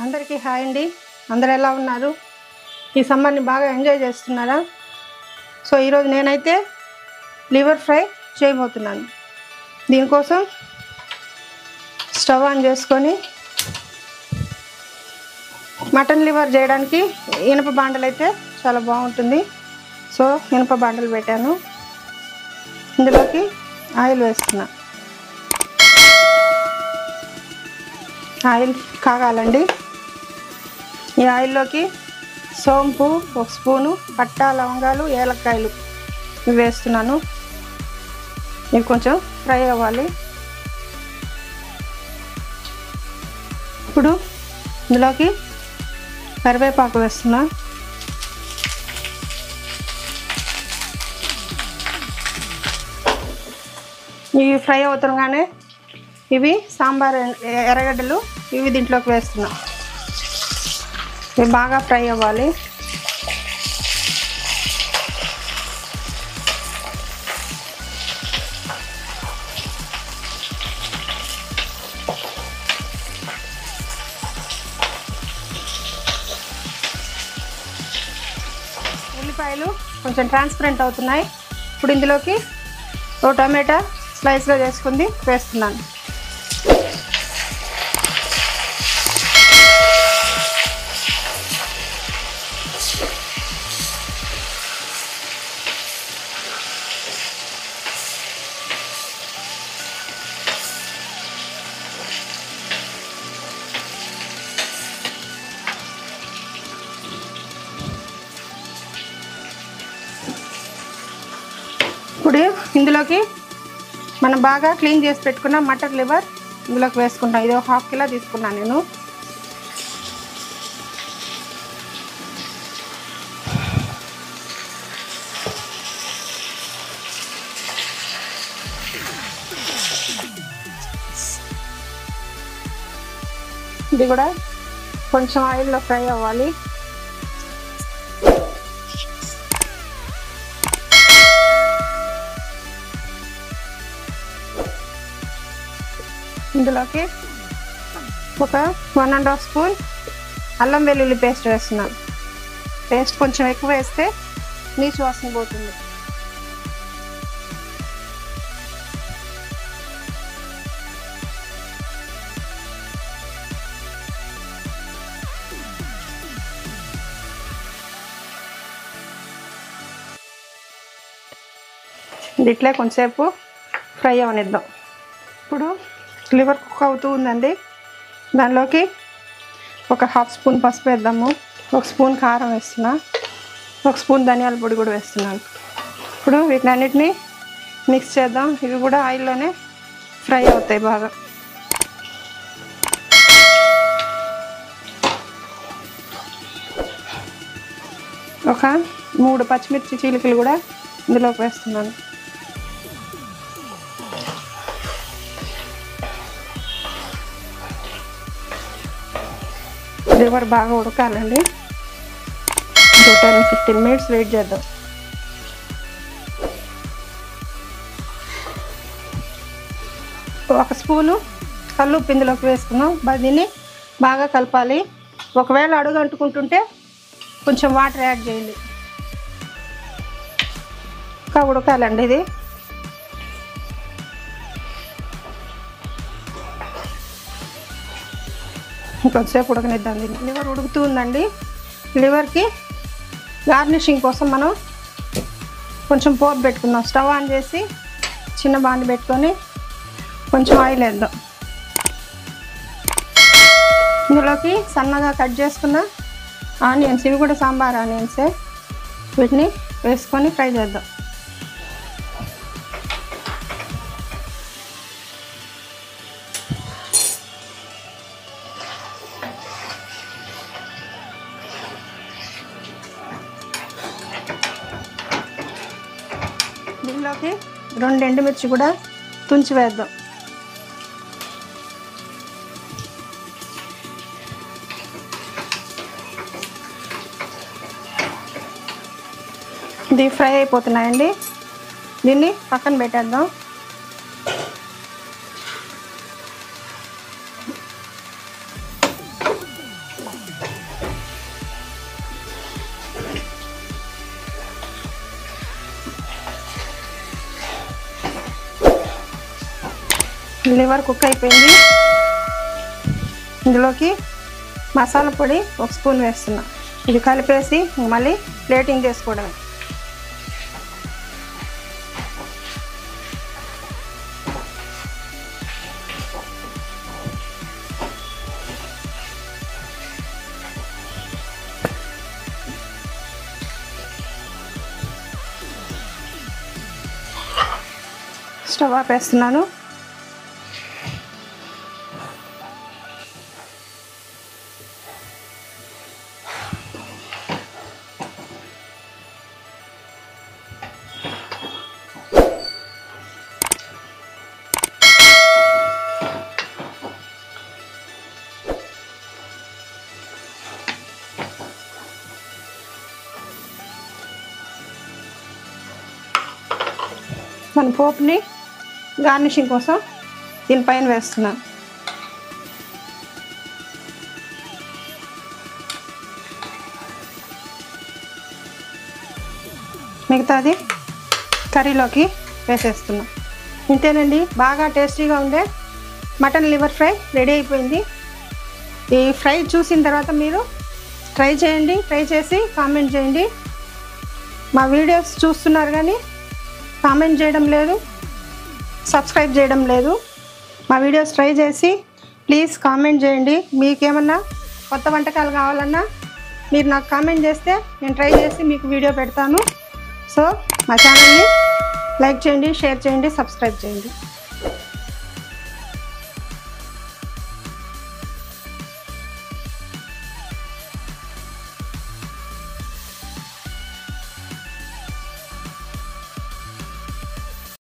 అందరికీ హాయ్ అండి. అందరు ఎలా ఉన్నారు? ఈ సమ్మర్ని బాగా ఎంజాయ్ చేస్తున్నారా? సో ఈరోజు నేనైతే లివర్ ఫ్రై చేయబోతున్నాను. దీనికోసం స్టవ్ ఆన్ చేసుకొని మటన్ లివర్ చేయడానికి ఇనుప బాండలు అయితే చాలా బాగుంటుంది. సో ఇనుప బాండలు పెట్టాను. ఇందులోకి ఆయిల్ వేస్తున్నా. ఆయిల్ కాగాలండి. ఈ ఆయిల్లోకి సోంపు 1 స్పూను, పట్టా లవంగాలు, ఏలక్కాయలు ఇవి వేస్తున్నాను. ఇవి కొంచెం ఫ్రై అవ్వాలి. ఇప్పుడు ఇందులోకి కరివేపాకు వేస్తున్నా. ఇవి ఫ్రై అవుతుండగానే ఇవి సాంబార్ ఎర్రగడ్డలు ఇవి దీంట్లోకి వేస్తున్నా. ఇవి బాగా ఫ్రై అవ్వాలి. ఉల్లిపాయలు కొంచెం ట్రాన్స్పరెంట్ అవుతున్నాయి. ఇప్పుడు ఇందులోకి ఒక టమాటా స్లైస్గా చేసుకుంది వేస్తున్నాను. ఇప్పుడు ఇందులోకి మనం బాగా క్లీన్ చేసి పెట్టుకున్న మటన్ లివర్ ఇందులోకి వేసుకుంటాం. ఇది 1/2 కిలో తీసుకున్నాను నేను. ఇది కూడా కొంచెం ఆయిల్లో ఫ్రై అవ్వాలి. ఇందులోకి ఒక 1.5 స్పూన్ అల్లం వెల్లుల్లి పేస్ట్ వేస్తున్నాను. పేస్ట్ కొంచెం ఎక్కువ వేస్తే నీచు వాసన పోతుంది. ఇట్లే కొంచెంసేపు ఫ్రై అవనిద్దాం. ఇప్పుడు లివర్ కుక్ అవుతూ ఉందండి. దానిలోకి ఒక 1/2 స్పూన్ పసుపు వేద్దాము. 1 స్పూన్ కారం వేస్తున్నా. 1 స్పూన్ ధనియాల పొడి కూడా వేస్తున్నాను. ఇప్పుడు వీటిని అన్నిటినీ మిక్స్ చేద్దాం. ఇవి కూడా ఆయిల్లోనే ఫ్రై అవుతాయి బాగా. ఒక 3 పచ్చిమిర్చి చీలికలు కూడా ఇందులోకి వేస్తున్నాను. లివర్ బాగా ఉడకాలండి. 10-15 మినిట్స్ వెయిట్ చేద్దాం. ఒక స్పూను కల్లుప్పు ఇందులోకి వేసుకున్నాం. దీన్ని బాగా కలపాలి. ఒకవేళ అడుగు అంటుకుంటుంటే కొంచెం వాటర్ యాడ్ చేయండి. ఇంకా ఉడకాలండి ఇది. ఇంకొంచెంసేపు ఉడకనిద్దాం. దీన్ని లివర్ ఉడుకుతూ ఉందండి. లివర్కి గార్నిషింగ్ కోసం మనం కొంచెం పోపు పెట్టుకుందాం. స్టవ్ ఆన్ చేసి చిన్న బాండి పెట్టుకొని కొంచెం ఆయిల్ వేద్దాం. ఇందులోకి సన్నగా కట్ చేసుకున్న ఆనియన్స్, ఇవి కూడా సాంబార్ ఆనియన్సే, వీటిని వేసుకొని ఫ్రై చేద్దాం. దీనిలోకి 2 ఎండుమిర్చి కూడా తుంచి వేద్దాం. ఇది ఫ్రై అయిపోతున్నాయండి. దీన్ని పక్కన పెట్టేద్దాం. లివర్ కుక్ అయిపోయింది. ఇందులోకి మసాలా పొడి 1 స్పూన్ వేస్తున్నా. ఇది కలిపేసి మళ్ళీ ప్లేటింగ్ చేసుకోవడమే. స్టవ్ ఆపేస్తున్నాను. మన పోపుని గార్నిషింగ్ కోసం దీనిపైన వేస్తున్నాను. మిగతాది కర్రీలోకి వేసేస్తున్నాం. ఇంతేనండి, బాగా టేస్టీగా ఉండే మటన్ లివర్ ఫ్రై రెడీ అయిపోయింది. ఈ ఫ్రై చూసిన తర్వాత మీరు ట్రై చేయండి. ట్రై చేసి కామెంట్ చేయండి. మా వీడియోస్ చూస్తున్నారు కానీ కామెంట్ చేయడం లేదు, సబ్స్క్రైబ్ చేయడం లేదు. మా వీడియోస్ ట్రై చేసి ప్లీజ్ కామెంట్ చేయండి. మీకేమన్నా కొత్త వంటకాలు కావాలన్నా మీరు నాకు కామెంట్ చేస్తే నేను ట్రై చేసి మీకు వీడియో పెడతాను. సో మా ఛానల్ని లైక్ చేయండి, షేర్ చేయండి, సబ్స్క్రైబ్ చేయండి.